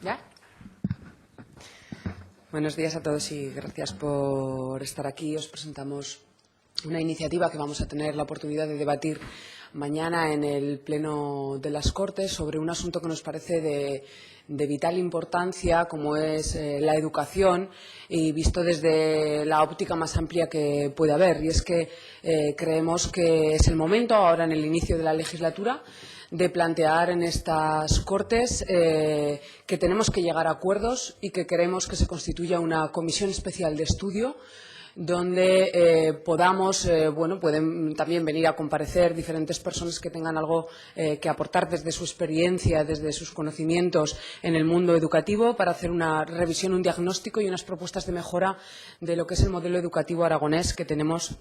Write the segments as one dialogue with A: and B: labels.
A: ¿Ya? Buenos días a todos y gracias por estar aquí. Os presentamos una iniciativa que vamos a tener la oportunidad de debatir mañana en el Pleno de las Cortes sobre un asunto que nos parece de vital importancia, como es la educación, y visto desde la óptica más amplia que puede haber. Y es que creemos que es el momento, ahora en el inicio de la legislatura, de plantear en estas Cortes que tenemos que llegar a acuerdos y que queremos que se constituya una comisión especial de estudio donde podamos, pueden también venir a comparecer diferentes personas que tengan algo que aportar desde su experiencia, desde sus conocimientos en el mundo educativo, para hacer una revisión, un diagnóstico y unas propuestas de mejora de lo que es el modelo educativo aragonés que tenemos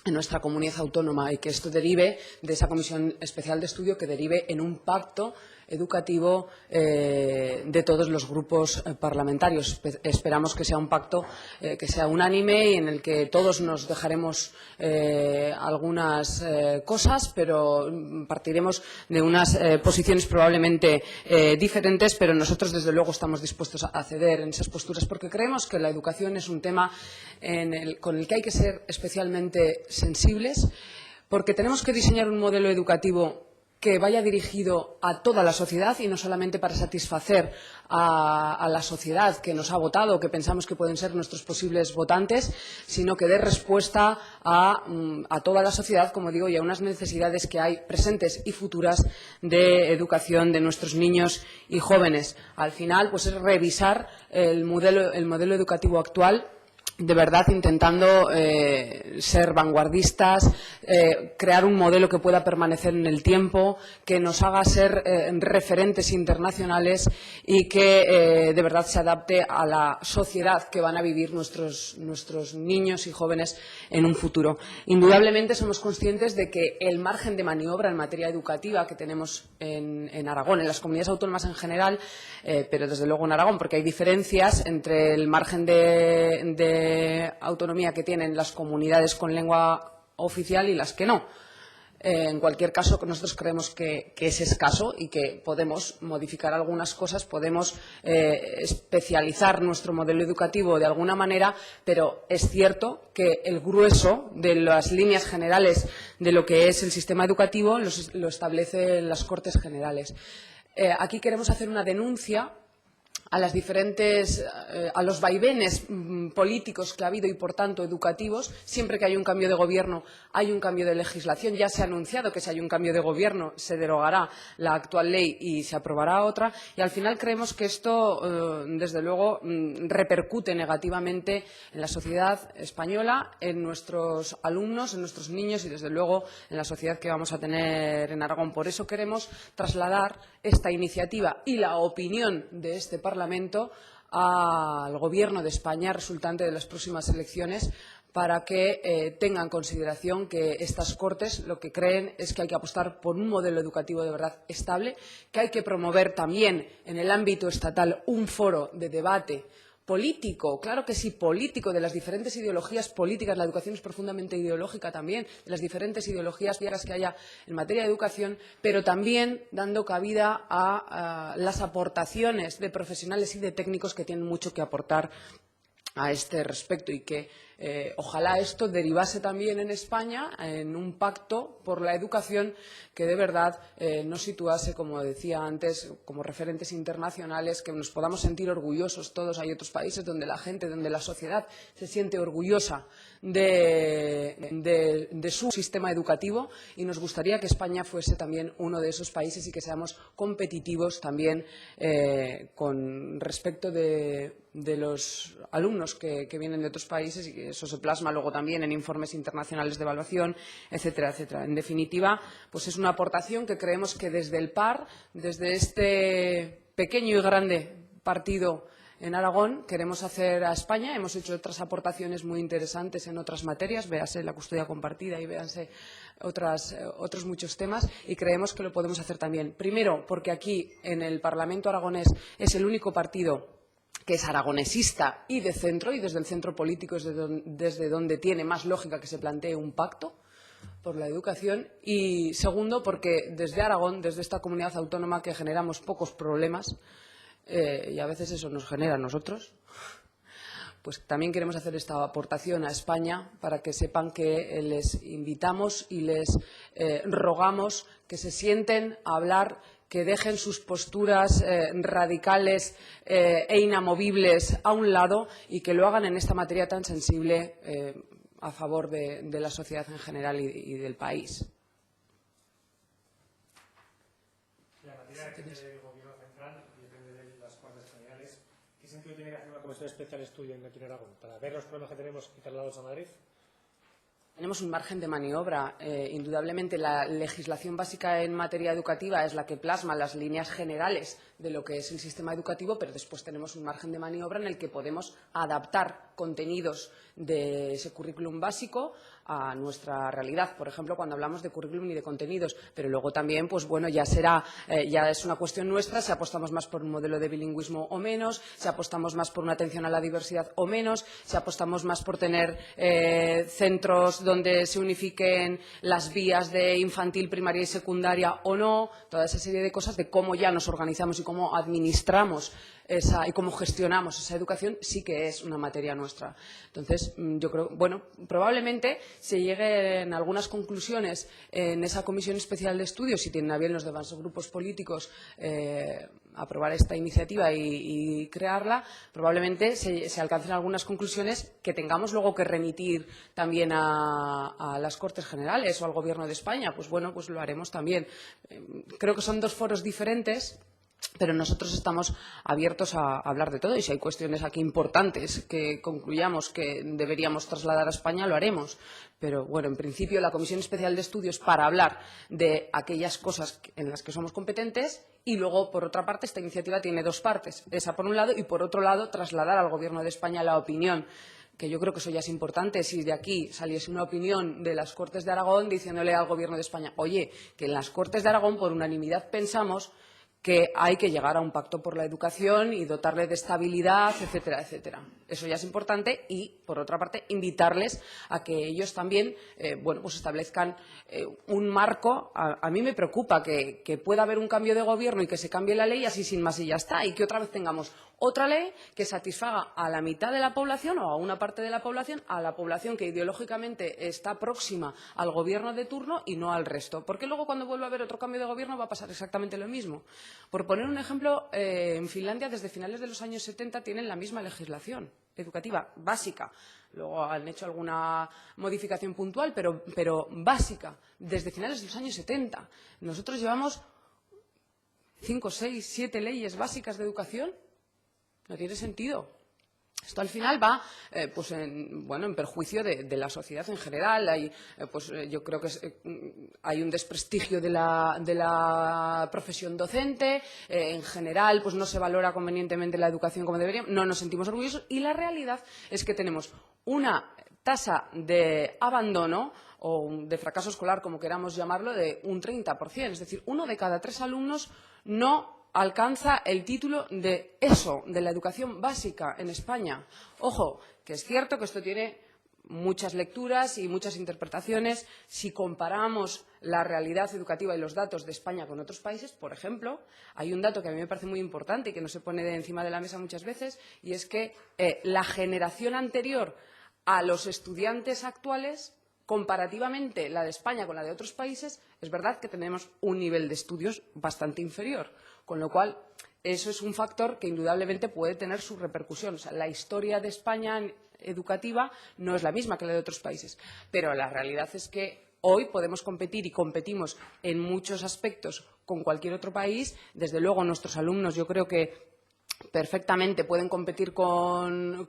A: en nuestra comunidad autónoma, y que esto derive de esa comisión especial de estudio, que derive en un pacto educativo de todos los grupos parlamentarios. Esperamos que sea un pacto que sea unánime y en el que todos nos dejaremos algunas cosas, pero partiremos de unas posiciones probablemente diferentes, pero nosotros desde luego estamos dispuestos a ceder en esas posturas, porque creemos que la educación es un tema con el que hay que ser especialmente sensibles, porque tenemos que diseñar un modelo educativo que vaya dirigido a toda la sociedad y no solamente para satisfacer a la sociedad que nos ha votado, que pensamos que pueden ser nuestros posibles votantes, sino que dé respuesta a toda la sociedad, como digo, y a unas necesidades que hay presentes y futuras de educación de nuestros niños y jóvenes. Al final, pues es revisar el modelo educativo actual, de verdad intentando ser vanguardistas, crear un modelo que pueda permanecer en el tiempo, que nos haga ser referentes internacionales y que de verdad se adapte a la sociedad que van a vivir nuestros niños y jóvenes en un futuro. Indudablemente somos conscientes de que el margen de maniobra en materia educativa que tenemos en Aragón, en las comunidades autónomas en general, pero desde luego en Aragón, porque hay diferencias entre el margen de autonomía que tienen las comunidades con lengua oficial y las que no. En cualquier caso, nosotros creemos que es escaso y que podemos modificar algunas cosas, podemos especializar nuestro modelo educativo de alguna manera, pero es cierto que el grueso de las líneas generales de lo que es el sistema educativo lo establecen las Cortes Generales. Aquí queremos hacer una denuncia a los vaivenes políticos que ha habido y, por tanto, educativos. Siempre que hay un cambio de gobierno, hay un cambio de legislación. Ya se ha anunciado que si hay un cambio de gobierno se derogará la actual ley y se aprobará otra. Y al final creemos que esto, desde luego, repercute negativamente en la sociedad española, en nuestros alumnos, en nuestros niños y, desde luego, en la sociedad que vamos a tener en Aragón. Por eso queremos trasladar esta iniciativa y la opinión de este Parlamento al Gobierno de España resultante de las próximas elecciones, para que tenga en consideración que estas Cortes lo que creen es que hay que apostar por un modelo educativo de verdad estable, que hay que promover también en el ámbito estatal un foro de debate político, claro que sí, político, de las diferentes ideologías políticas. La educación es profundamente ideológica también, de las diferentes ideologías que haya en materia de educación, pero también dando cabida a las aportaciones de profesionales y de técnicos que tienen mucho que aportar a este respecto, y que ojalá esto derivase también en España en un pacto por la educación que de verdad nos situase, como decía antes, como referentes internacionales, que nos podamos sentir orgullosos todos. Hay otros países donde la gente, donde la sociedad se siente orgullosa de su sistema educativo, y nos gustaría que España fuese también uno de esos países y que seamos competitivos también con respecto de los alumnos que vienen de otros países, y que eso se plasma luego también en informes internacionales de evaluación, etcétera, etcétera. En definitiva, pues es una aportación que creemos que desde el PAR, desde este pequeño y grande partido en Aragón, queremos hacer a España. Hemos hecho otras aportaciones muy interesantes en otras materias, véase la custodia compartida y véanse otros muchos temas, y creemos que lo podemos hacer también. Primero, porque aquí en el Parlamento aragonés es el único partido que es aragonesista y de centro, y desde el centro político es desde donde tiene más lógica que se plantee un pacto por la educación. Y segundo, porque desde Aragón, desde esta comunidad autónoma que generamos pocos problemas, y a veces eso nos genera a nosotros, pues también queremos hacer esta aportación a España para que sepan que les invitamos y les rogamos que se sienten a hablar, que dejen sus posturas radicales e inamovibles a un lado y que lo hagan en esta materia tan sensible a favor de la sociedad en general y del país.
B: La materia depende del Gobierno central y depende de las Cortes Generales. ¿Qué sentido tiene que hacer una comisión especial de estudio aquí en Aragón? ¿Para ver los problemas que tenemos y trasladarlos a Madrid?
A: Tenemos un margen de maniobra. Indudablemente, la legislación básica en materia educativa es la que plasma las líneas generales de lo que es el sistema educativo, pero después tenemos un margen de maniobra en el que podemos adaptar contenidos de ese currículum básico a nuestra realidad. Por ejemplo, cuando hablamos de currículum y de contenidos, pero luego también, pues bueno, ya es una cuestión nuestra si apostamos más por un modelo de bilingüismo o menos, si apostamos más por una atención a la diversidad o menos, si apostamos más por tener centros donde se unifiquen las vías de infantil, primaria y secundaria o no, toda esa serie de cosas de cómo ya nos organizamos y cómo administramos y cómo gestionamos esa educación sí que es una materia nuestra. Entonces, yo creo, bueno, probablemente se lleguen algunas conclusiones en esa comisión especial de estudios, si tienen a bien los demás grupos políticos aprobar esta iniciativa y crearla, probablemente se alcancen algunas conclusiones que tengamos luego que remitir también a las Cortes Generales o al Gobierno de España. Pues bueno, pues lo haremos también. Creo que son dos foros diferentes, pero nosotros estamos abiertos a hablar de todo y si hay cuestiones aquí importantes que concluyamos que deberíamos trasladar a España, lo haremos. Pero, bueno, en principio la Comisión Especial de Estudios para hablar de aquellas cosas en las que somos competentes y luego, por otra parte, esta iniciativa tiene dos partes. Esa por un lado y, por otro lado, trasladar al Gobierno de España la opinión, que yo creo que eso ya es importante, si de aquí saliese una opinión de las Cortes de Aragón diciéndole al Gobierno de España, oye, que en las Cortes de Aragón por unanimidad pensamos que hay que llegar a un pacto por la educación y dotarle de estabilidad, etcétera, etcétera. Eso ya es importante y, por otra parte, invitarles a que ellos también bueno, pues establezcan un marco. A mí me preocupa que pueda haber un cambio de gobierno y que se cambie la ley así sin más y ya está, y que otra vez tengamos otra ley que satisfaga a la mitad de la población o a una parte de la población, a la población que ideológicamente está próxima al gobierno de turno y no al resto. Porque luego, cuando vuelva a haber otro cambio de gobierno, va a pasar exactamente lo mismo. Por poner un ejemplo, en Finlandia, desde finales de los años 70, tienen la misma legislación educativa básica. Luego han hecho alguna modificación puntual, pero básica, desde finales de los años 70. Nosotros llevamos 5, 6, 7 leyes básicas de educación. No tiene sentido. Esto al final va pues en perjuicio de la sociedad en general. Yo creo que hay un desprestigio de la profesión docente. En general, pues no se valora convenientemente la educación como debería. No nos sentimos orgullosos. Y la realidad es que tenemos una tasa de abandono o de fracaso escolar, como queramos llamarlo, de un 30%. Es decir, 1 de cada 3 alumnos no alcanza el título de ESO, de la educación básica en España. Ojo, que es cierto que esto tiene muchas lecturas y muchas interpretaciones. Si comparamos la realidad educativa y los datos de España con otros países, por ejemplo, hay un dato que a mí me parece muy importante y que no se pone encima de la mesa muchas veces, y es que la generación anterior a los estudiantes actuales, comparativamente la de España con la de otros países, es verdad que tenemos un nivel de estudios bastante inferior, con lo cual eso es un factor que indudablemente puede tener su repercusión. O sea, la historia de España educativa no es la misma que la de otros países, pero la realidad es que hoy podemos competir y competimos en muchos aspectos con cualquier otro país. Desde luego, nuestros alumnos, yo creo que perfectamente pueden competir con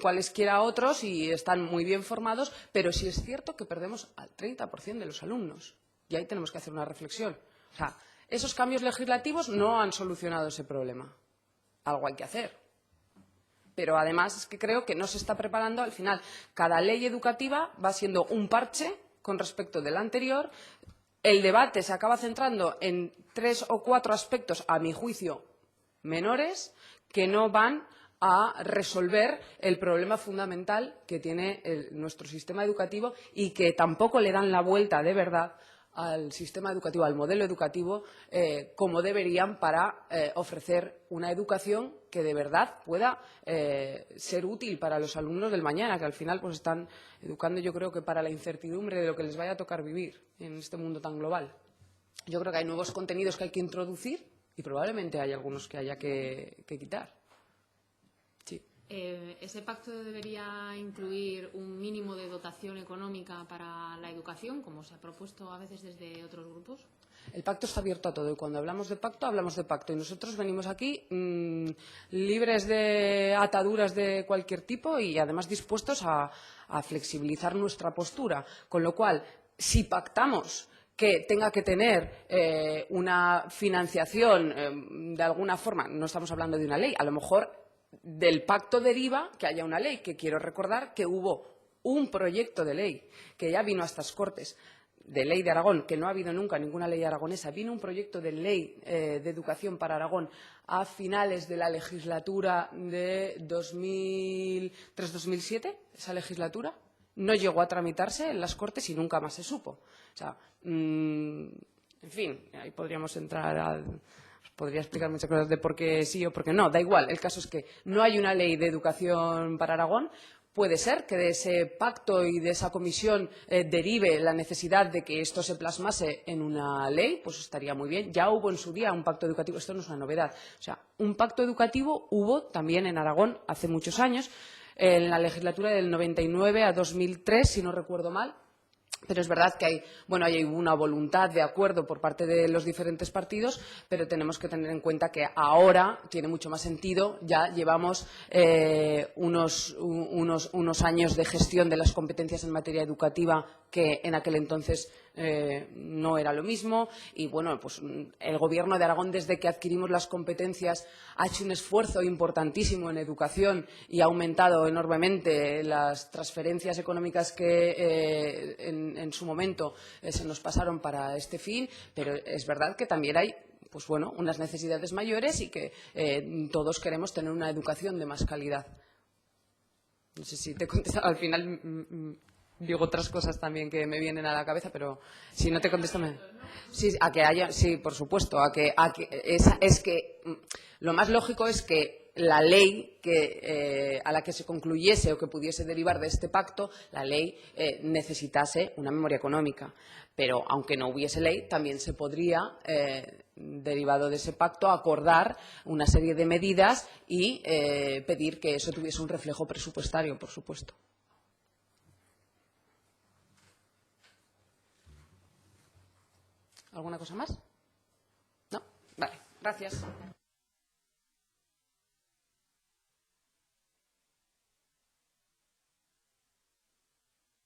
A: cualesquiera otros y están muy bien formados, pero sí es cierto que perdemos al 30% de los alumnos. Y ahí tenemos que hacer una reflexión. O sea, esos cambios legislativos no han solucionado ese problema. Algo hay que hacer. Pero además es que creo que no se está preparando. Al final, cada ley educativa va siendo un parche con respecto de la anterior. El debate se acaba centrando en 3 o 4 aspectos, a mi juicio, menores, que no van a resolver el problema fundamental que tiene nuestro sistema educativo y que tampoco le dan la vuelta de verdad al sistema educativo, al modelo educativo, como deberían para ofrecer una educación que de verdad pueda ser útil para los alumnos del mañana, que al final pues están educando, yo creo que para la incertidumbre de lo que les vaya a tocar vivir en este mundo tan global. Yo creo que hay nuevos contenidos que hay que introducir y probablemente hay algunos que haya que quitar. Sí.
C: ¿Ese pacto debería incluir un mínimo de dotación económica para la educación, como se ha propuesto a veces desde otros grupos?
A: El pacto está abierto a todo y cuando hablamos de pacto, hablamos de pacto. Y nosotros venimos aquí libres de ataduras de cualquier tipo y además dispuestos a flexibilizar nuestra postura. Con lo cual, si pactamos que tenga que tener una financiación de alguna forma, no estamos hablando de una ley, a lo mejor del pacto deriva que haya una ley, que quiero recordar que hubo un proyecto de ley que ya vino a estas Cortes, de ley de Aragón, que no ha habido nunca ninguna ley aragonesa, vino un proyecto de ley de educación para Aragón a finales de la legislatura de 2003-2007, esa legislatura, no llegó a tramitarse en las Cortes y nunca más se supo. O sea, en fin, ahí podríamos entrar podría explicar muchas cosas de por qué sí o por qué no, da igual. El caso es que no hay una ley de educación para Aragón. Puede ser que de ese pacto y de esa comisión derive la necesidad de que esto se plasmase en una ley, pues estaría muy bien. Ya hubo en su día un pacto educativo, esto no es una novedad. O sea, un pacto educativo hubo también en Aragón hace muchos años, en la legislatura del 99 a 2003, si no recuerdo mal. Pero es verdad que hay una voluntad de acuerdo por parte de los diferentes partidos, pero tenemos que tener en cuenta que ahora tiene mucho más sentido. Ya llevamos unos años de gestión de las competencias en materia educativa que en aquel entonces no era lo mismo. Y bueno, pues el Gobierno de Aragón, desde que adquirimos las competencias, ha hecho un esfuerzo importantísimo en educación y ha aumentado enormemente las transferencias económicas que en su momento se nos pasaron para este fin, pero es verdad que también hay pues bueno, unas necesidades mayores y que todos queremos tener una educación de más calidad. No sé si te he contestado, al final digo otras cosas también que me vienen a la cabeza, pero si no te contesto sí, a que haya, sí, por supuesto, es que lo más lógico es que la ley a la que se concluyese o que pudiese derivar de este pacto, la ley necesitase una memoria económica. Pero aunque no hubiese ley, también se podría, derivado de ese pacto, acordar una serie de medidas y pedir que eso tuviese un reflejo presupuestario, por supuesto. ¿Alguna cosa más? ¿No? Vale, gracias.